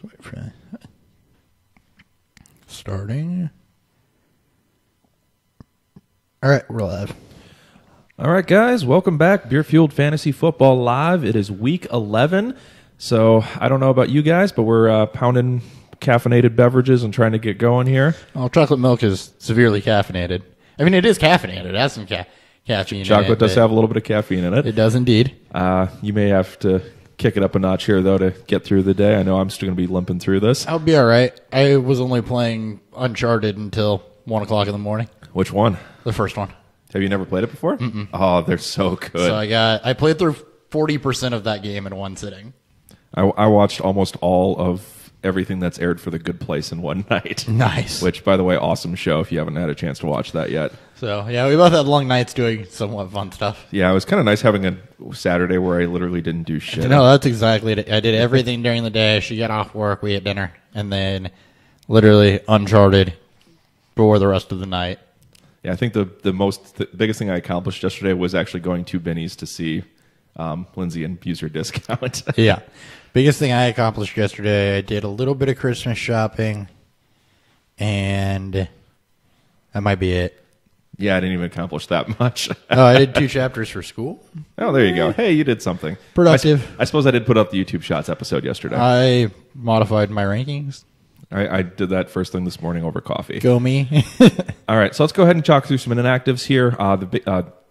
Let's wait for that. Starting. All right, we're live. All right, guys, welcome back. Beer Fueled Fantasy Football Live. It is week 11. So I don't know about you guys, but we're pounding caffeinated beverages and trying to get going here. Well, chocolate milk is severely caffeinated. I mean, it is caffeinated. It has some caffeine in it. Chocolate does have a little bit of caffeine in it. It does indeed. You may have to kick it up a notch here, though, to get through the day. I know I'm still going to be limping through this. I'll be all right. I was only playing Uncharted until 1 o'clock in the morning. Which one? The first one. Have you never played it before? Mm-mm. Oh, they're so good. So I played through 40% of that game in one sitting. I watched almost all of everything that's aired for The Good Place in one night. Nice. Which, by the way, awesome show if you haven't had a chance to watch that yet. So, yeah, we both had long nights doing somewhat fun stuff. Yeah, it was kind of nice having a Saturday where I literally didn't do shit. No, that's exactly it. I did everything during the day. She got off work, we had dinner, and then literally Uncharted for the rest of the night. Yeah, I think the biggest thing I accomplished yesterday was actually going to Benny's to see Lindsay and use her discount. Yeah. Biggest thing I accomplished yesterday, I did a little bit of Christmas shopping, and that might be it. Yeah, I didn't even accomplish that much. Oh, I did 2 chapters for school. Oh, there you go. Hey, you did something. Productive. I suppose I did put up the YouTube Shots episode yesterday. I modified my rankings. I did that first thing this morning over coffee. Go me. All right, so let's go ahead and talk through some inactives here.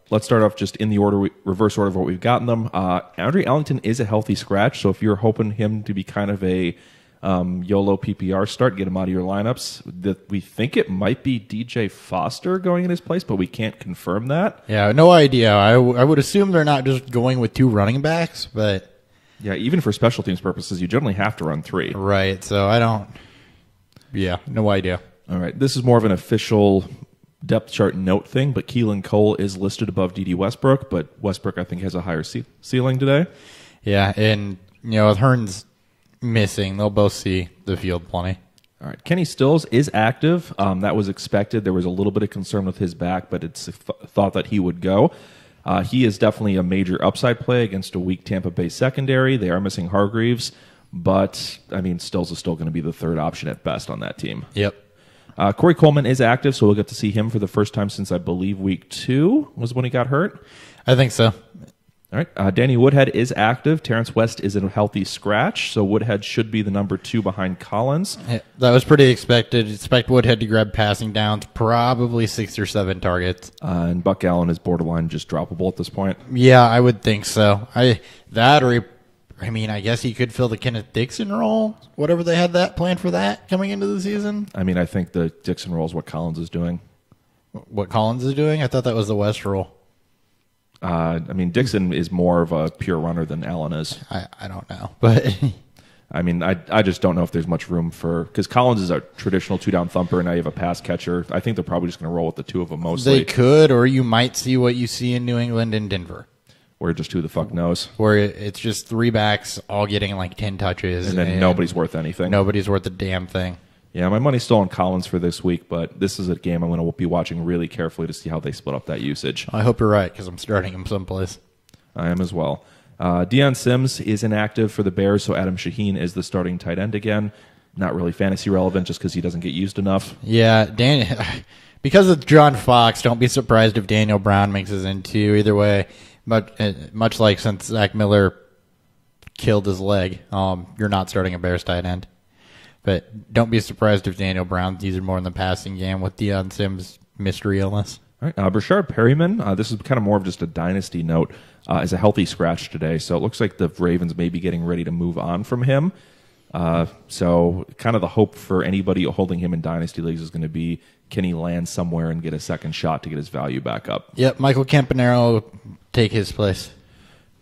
Let's start off just in the reverse order of what we've gotten them. Andre Ellington is a healthy scratch, so if you're hoping him to be kind of a YOLO PPR start, get him out of your lineups. We think it might be DJ Foster going in his place, but we can't confirm that. Yeah, no idea. I would assume they're not just going with 2 running backs, but... Yeah, even for special teams purposes, you generally have to run 3. Right, so I don't... Yeah, no idea. All right, this is more of an official depth chart note thing, but Keelan Cole is listed above D.D. Westbrook, but Westbrook, I think, has a higher ceiling today. Yeah, and, with Hearns missing, they'll both see the field plenty. All right, Kenny Stills is active. That was expected. There was a little bit of concern with his back, but it's thought that he would go. He is definitely a major upside play against a weak Tampa Bay secondary. They are missing Hargreaves, but, Stills is still going to be the third option at best on that team. Yep. Corey Coleman is active, so we'll get to see him for the first time since, I believe, week 2 was when he got hurt. I think so. All right. Danny Woodhead is active. Terrence West is a healthy scratch, so Woodhead should be the number 2 behind Collins. Yeah, that was pretty expected. Expect Woodhead to grab passing downs, probably 6 or 7 targets. And Buck Allen is borderline just droppable at this point. Yeah, I would think so. I guess he could fill the Kenneth Dixon role, whatever they had that plan for that coming into the season. I think the Dixon role is what Collins is doing. What Collins is doing? I thought that was the West role. Dixon is more of a pure runner than Allen is. I don't know, but I just don't know if there's much room because Collins is a traditional 2-down thumper, and now you have a pass catcher. I think they're probably just going to roll with the 2 of them mostly. They could, or you might see what you see in New England and Denver, where just who the fuck knows, where it's just 3 backs all getting like 10 touches, and then nobody's worth anything. Nobody's worth a damn thing. Yeah, my money's still on Collins for this week, but this is a game I'm going to be watching really carefully to see how they split up that usage. I hope you're right, because I'm starting him someplace. I am as well. Deion Sims is inactive for the Bears, so Adam Shaheen is the starting tight end again. Not really fantasy relevant just because he doesn't get used enough. Yeah, because of John Fox, don't be surprised if Daniel Brown mixes in too. Either way, but much like since Zach Miller killed his leg, you're not starting a Bears tight end. But don't be surprised if Daniel Brown's used more in the passing game with Deion Sims' mystery illness. All right, Brashard Perryman, this is kind of more of just a dynasty note, is a healthy scratch today. So it looks like the Ravens may be getting ready to move on from him. So kind of the hope for anybody holding him in dynasty leagues is going to be, can he land somewhere and get a second shot to get his value back up? Yep, Michael Campanaro take his place.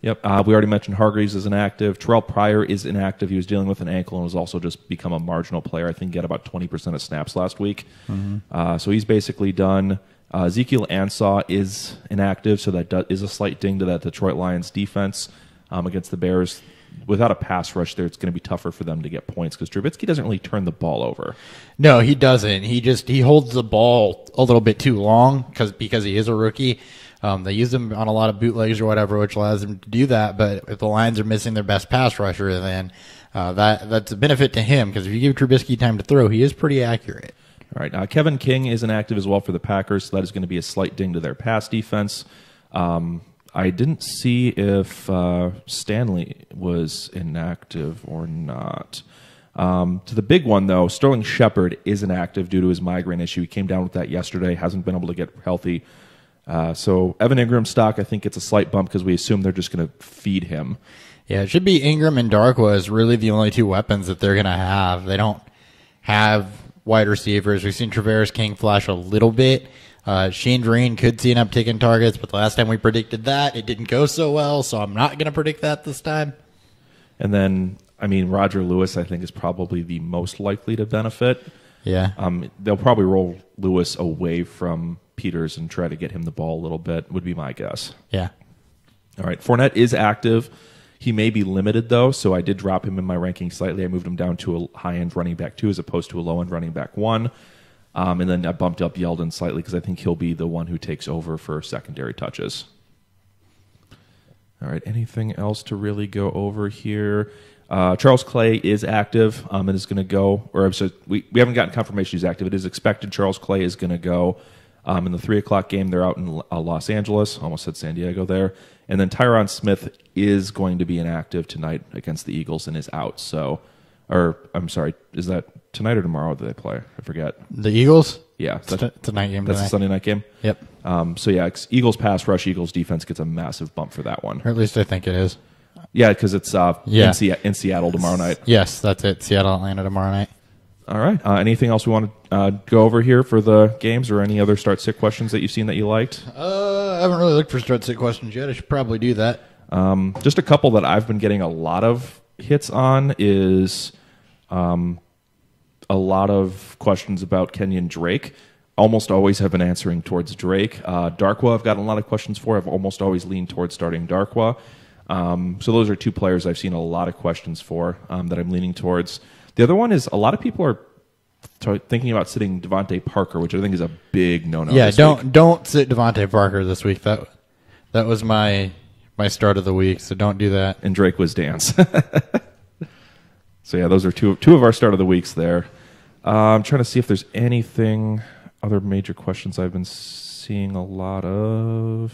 Yep, we already mentioned Hargreaves is inactive. Terrell Pryor is inactive. He was dealing with an ankle and was also just become a marginal player. I think he had about 20% of snaps last week. Mm-hmm. So he's basically done. Ezekiel Ansah is inactive, so that is a slight ding to that Detroit Lions defense against the Bears. Without a pass rush there, it's going to be tougher for them to get points because Trubisky doesn't really turn the ball over. No, he doesn't. He holds the ball a little bit too long because he is a rookie. They use him on a lot of bootlegs or whatever, which allows them to do that. But if the Lions are missing their best pass rusher, then that's a benefit to him, because if you give Trubisky time to throw, he is pretty accurate. All right. Kevin King is inactive as well for the Packers, so that is going to be a slight ding to their pass defense. I didn't see if Stanley was inactive or not. To the big one, though, Sterling Shepard is inactive due to his migraine issue. He came down with that yesterday, hasn't been able to get healthy. So Evan Ingram stock, I think, gets a slight bump because we assume they're just going to feed him. Yeah, it should be Ingram and Darkwa is really the only two weapons that they're going to have. They don't have wide receivers. We've seen Traveris King flash a little bit. Shane Vereen could see an uptick in targets, but the last time we predicted that, it didn't go so well, so I'm not going to predict that this time. And then, Roger Lewis, I think, is probably the most likely to benefit. Yeah. They'll probably roll Lewis away from Peters and try to get him the ball a little bit, would be my guess. Yeah. All right. Fournette is active. He may be limited, though, so I did drop him in my ranking slightly. I moved him down to a high-end running back 2 as opposed to a low-end running back 1. And then I bumped up Yeldon slightly because I think he'll be the one who takes over for secondary touches. All right. Anything else to really go over here? Charles Clay is active and is going to go. We haven't gotten confirmation he's active. It is expected Charles Clay is going to go. In the 3 o'clock game, they're out in Los Angeles. Almost said San Diego there. And then Tyron Smith is going to be inactive tonight against the Eagles and is out. Is that tonight or tomorrow that they play? I forget. The Eagles? Yeah. It's a night game That's tonight. a Sunday night game? Yep. Eagles pass rush, Eagles defense gets a massive bump for that one. Or at least I think it is. Yeah, because it's in Seattle tomorrow night. Yes, that's it. Seattle, Atlanta tomorrow night. All right. Anything else we want to go over here for the games, or any other start-sit questions that you've seen that you liked? I haven't really looked for start-sit questions yet. I should probably do that. Just a couple that I've been getting a lot of hits on is a lot of questions about Kenyon Drake. Almost always have been answering towards Drake. Darkwa I've gotten a lot of questions for. I've almost always leaned towards starting Darkwa. So those are two players I've seen a lot of questions for that I'm leaning towards. The other one is a lot of people are thinking about sitting Devontae Parker, which I think is a big no-no. Yeah, this week. don't sit Devontae Parker this week. That was my start of the week, so don't do that. And Drake was Dan's. So yeah, those are two of our start of the weeks there. I'm trying to see if there's anything other major questions I've been seeing a lot of.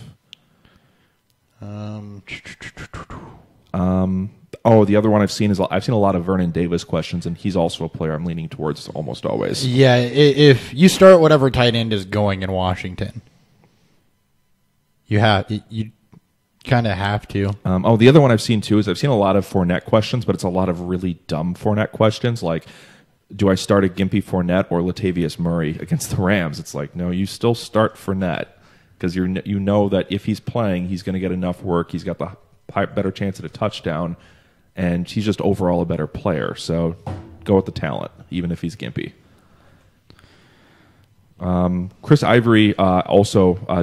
The other one I've seen is I've seen a lot of Vernon Davis questions, and he's also a player I'm leaning towards almost always. Yeah, if you start whatever tight end is going in Washington, you kind of have to. The other one I've seen too is I've seen a lot of Fournette questions, but it's a lot of really dumb Fournette questions, like, do I start a gimpy Fournette or Latavius Murray against the Rams? It's like, no, you still start Fournette because you know that if he's playing, he's going to get enough work. He's got the better chance at a touchdown, and he's just overall a better player. So go with the talent, even if he's gimpy. Chris Ivory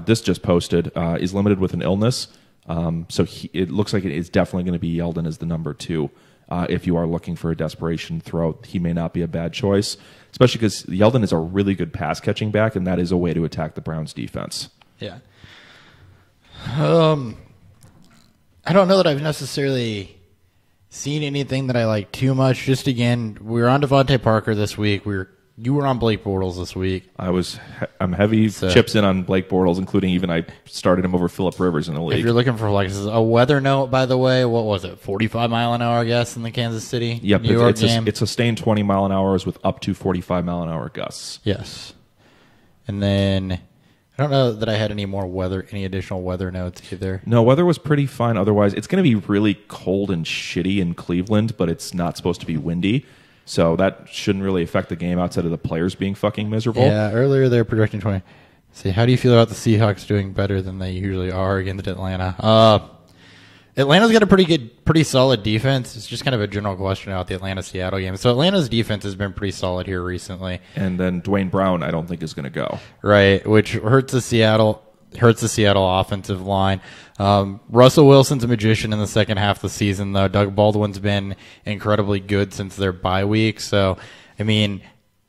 this just posted is limited with an illness. So it looks like it is definitely going to be Yeldon as the number 2. If you are looking for a desperation throw, he may not be a bad choice, especially because Yeldon is a really good pass catching back, and that is a way to attack the Browns defense. Yeah. I don't know that I've necessarily seen anything that I like too much. Just again, we were on Devontae Parker this week. You were on Blake Bortles this week. I'm heavy chips in on Blake Bortles, including even I started him over Phillip Rivers in the league. If you're looking for like a weather note, by the way, what was it? 45 mile an hour, I guess, in the Kansas City Yep, New York game. It's sustained 20 mile an hours with up to 45 mile an hour gusts. Yes, and then I don't know that I had any additional weather notes either. No, weather was pretty fine. Otherwise, it's going to be really cold and shitty in Cleveland, but it's not supposed to be windy. So that shouldn't really affect the game outside of the players being fucking miserable. Yeah, earlier they were projecting 20. See, how do you feel about the Seahawks doing better than they usually are against Atlanta? Atlanta's got a pretty solid defense. It's just kind of a general question about the Atlanta-Seattle game. So Atlanta's defense has been pretty solid here recently. And then Dwayne Brown, I don't think, is going to go. Right, which hurts the Seattle offensive line. Russell Wilson's a magician in the second half of the season, though. Doug Baldwin's been incredibly good since their bye week. So, I mean,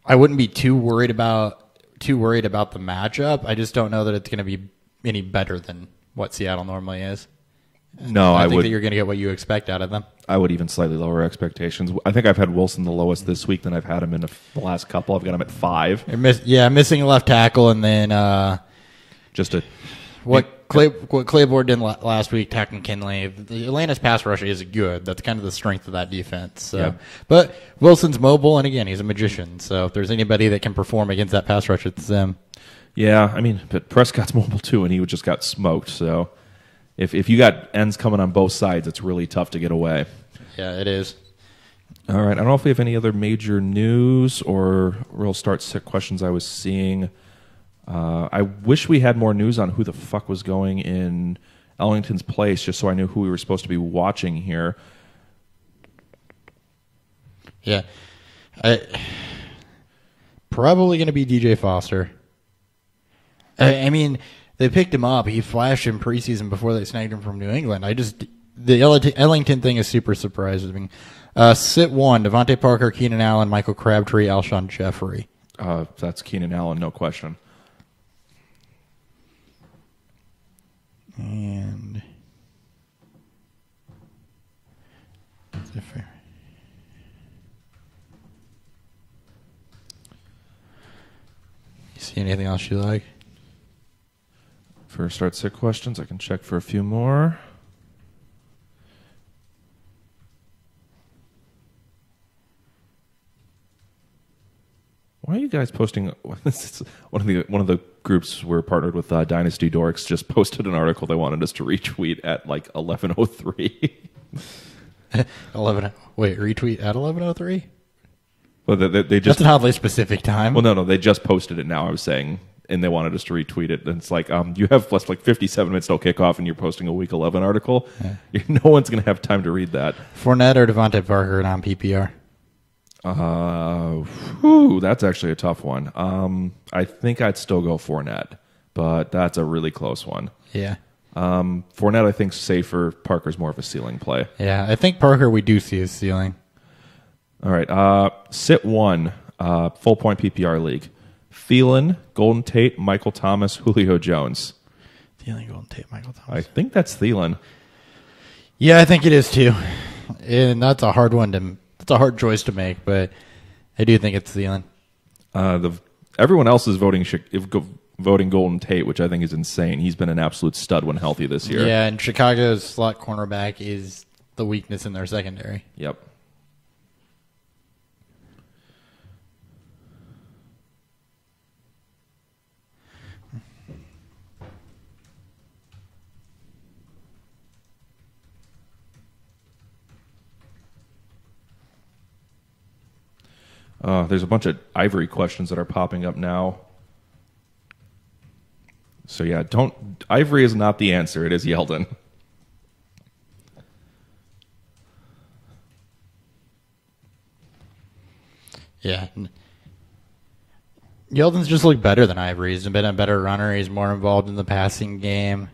I wouldn't be too worried about the matchup. I just don't know that it's going to be any better than what Seattle normally is. No, I I think would. that you're going to get what you expect out of them. I would even slightly lower expectations. I think I've had Wilson the lowest this week than I've had him in the last couple. I've got him at 5. Missing a left tackle, and then Just a what Claiborne did last week, Tack McKinley. The Atlanta's pass rush is good. That's kind of the strength of that defense. So. Yeah. But Wilson's mobile, and again, he's a magician. So if there's anybody that can perform against that pass rush, it's them. Yeah, I mean, but Prescott's mobile too, and he just got smoked. So if you got ends coming on both sides, it's really tough to get away. Yeah, it is. All right, I don't know if we have any other major news or real start sick questions I was seeing. I wish we had more news on who the fuck was going in Ellington's place, just so I knew who we were supposed to be watching here. Yeah. Probably going to be DJ Foster. I mean, they picked him up. He flashed in preseason before they snagged him from New England. The Ellington thing is super surprising. Sit 1, Devontae Parker, Keenan Allen, Michael Crabtree, Alshon Jeffrey. That's Keenan Allen, no question. And you see anything else you like? For start sick questions, I can check for a few more. Why are you guys posting? One of the groups we're partnered with, Dynasty Dorks, just posted an article they wanted us to retweet at like 11:03. 11. Wait, retweet at 11:03? Well, they just That's an oddly specific time. well, no, they just posted it now. I was saying, and they wanted us to retweet it. And it's like, you have less like 57 minutes till kickoff, and you're posting a Week 11 article. Yeah. No one's going to have time to read that. Fournette or Devontae Parker on PPR? That's actually a tough one. I think I'd still go Fournette, but that's a really close one. Yeah. Fournette, I think, safer. Parker's more of a ceiling play. Yeah, I think Parker we do see his ceiling. All right. Sit 1, full point PPR league. Thielen, Golden Tate, Michael Thomas, Julio Jones. Thielen, Golden Tate, Michael Thomas. I think that's Thielen. Yeah, I think it is too. And that's a hard one to. It's a hard choice to make, but I do think it's Thielen. Everyone else is voting Golden Tate, which I think is insane. He's been an absolute stud when healthy this year. Yeah, and Chicago's slot cornerback is the weakness in their secondary. Yep. There's a bunch of Ivory questions that are popping up now. So yeah, Ivory is not the answer. It is Yeldon. Yeah. Yeldon's just looked better than Ivory. He's been a better runner. He's more involved in the passing game.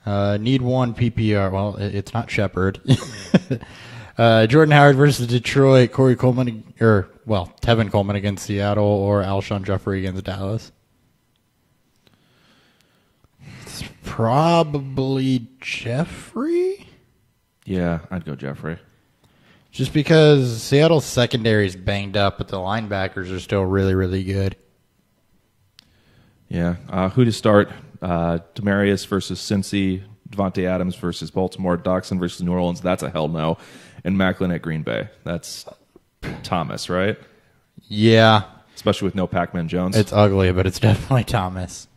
Need 1 PPR. Well, it's not Shepard. Jordan Howard versus Detroit, Tevin Coleman against Seattle, or Alshon Jeffrey against Dallas. It's probably Jeffrey. Yeah, I'd go Jeffrey. Just because Seattle's secondary is banged up, but the linebackers are still really, really good. Yeah. Who to start? Demaryius versus Cincy, Devontae Adams versus Baltimore, Doxson versus New Orleans. That's a hell no. And Macklin at Green Bay. That's Thomas, right? Yeah. Especially with no Pac-Man Jones. It's ugly, but it's definitely Thomas.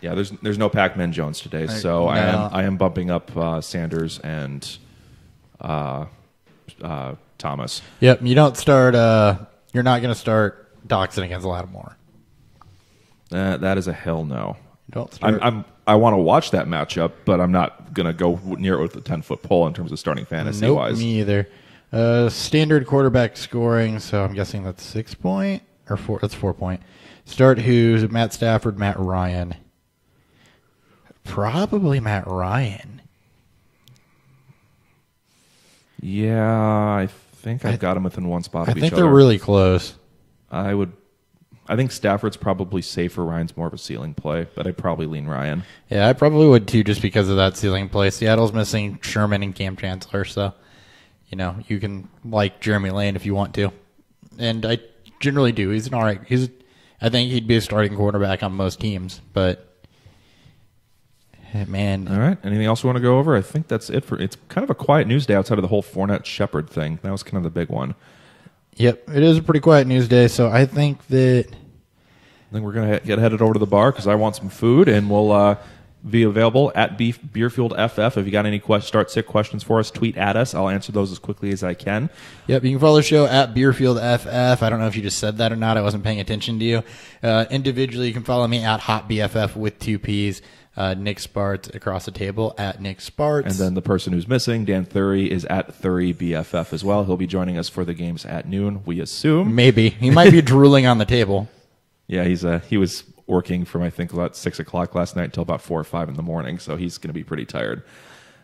Yeah, there's no Pac-Man Jones today, so No. I am bumping up Sanders and Thomas. Yep, you don't start. You're not going to start Doxson against Lattimore. That is a hell no. Don't start. I want to watch that matchup, but I'm not going to go near it with a 10-foot pole in terms of starting fantasy Nope, wise. me either. Standard quarterback scoring, so I'm guessing that's 6 point or 4. That's 4 point. Start who? Matt Stafford, Matt Ryan. Probably Matt Ryan. Yeah, I think I've got them within one spot I of each think other. they're really close. I I think Stafford's probably safer. Ryan's more of a ceiling play, but I'd probably lean Ryan. Yeah, I probably would too, just because of that ceiling play. Seattle's missing Sherman and Cam Chancellor, so you can like Jeremy Lane if you want to, and I generally do. He's an all right. I think he'd be a starting quarterback on most teams, but man. All right. Anything else we want to go over? I think that's it for. It's kind of a quiet news day outside of the whole Fournette Shepard thing. That was kind of the big one. Yep, it is a pretty quiet news day, so I think we're going to get headed over to the bar because I want some food, and we'll be available at Beerfield FF. If you got any start sick questions for us, tweet at us. I'll answer those as quickly as I can. Yep, you can follow the show at Beerfield FF. I don't know if you just said that or not. I wasn't paying attention to you. Individually, you can follow me at Hot BFF with 2 P's. Nick Sparts across the table at Nick Sparts. And then the person who's missing, Dan Thury, is at Thury BFF as well. He'll be joining us for the games at noon, we assume. Maybe. He might be drooling on the table. Yeah, he was working from, I think, about 6 o'clock last night until about 4 or 5 in the morning, so he's going to be pretty tired.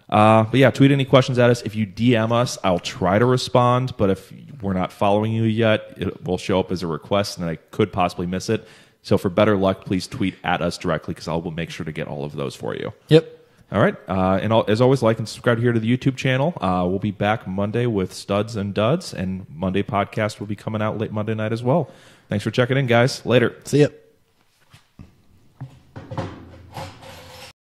But yeah, tweet any questions at us. If you DM us, I'll try to respond, but if we're not following you yet, it will show up as a request, and I could possibly miss it. So for better luck, please tweet at us directly because I will make sure to get all of those for you. Yep. All right. As always, like and subscribe here to the YouTube channel. We'll be back Monday with Studs and Duds, and Monday podcast will be coming out late Monday night as well. Thanks for checking in, guys. Later. See ya.